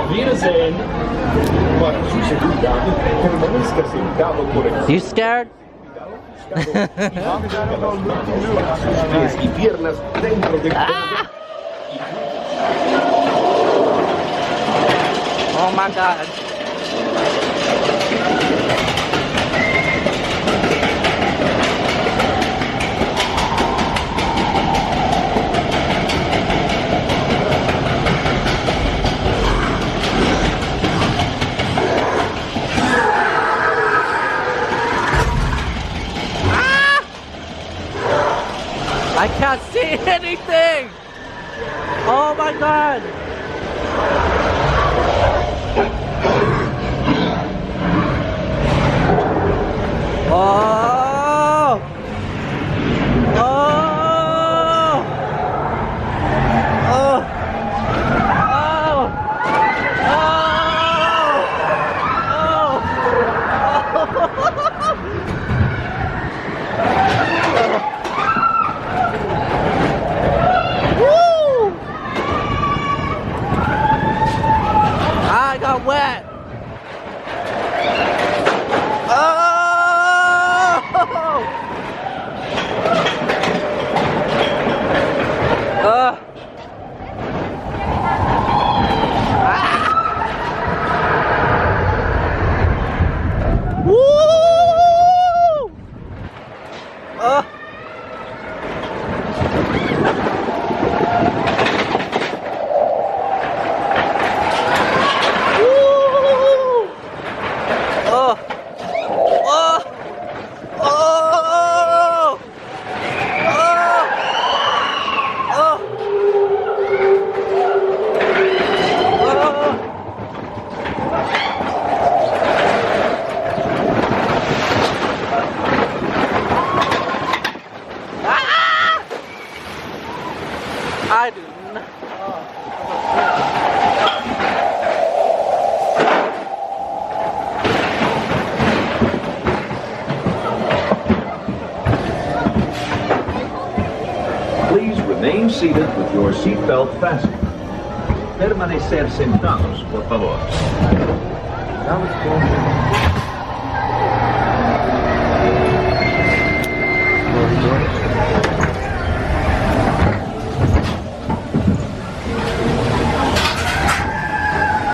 Auf Wiedersehen. You scared? Y piernas dentro de Oh my God. I can't see anything! Oh my God! Oh! Oh! Oh! I got wet. Oh! Woo! I do not. Please remain seated with your seatbelt fastened. Permanecer sentados, por favor. That was cool.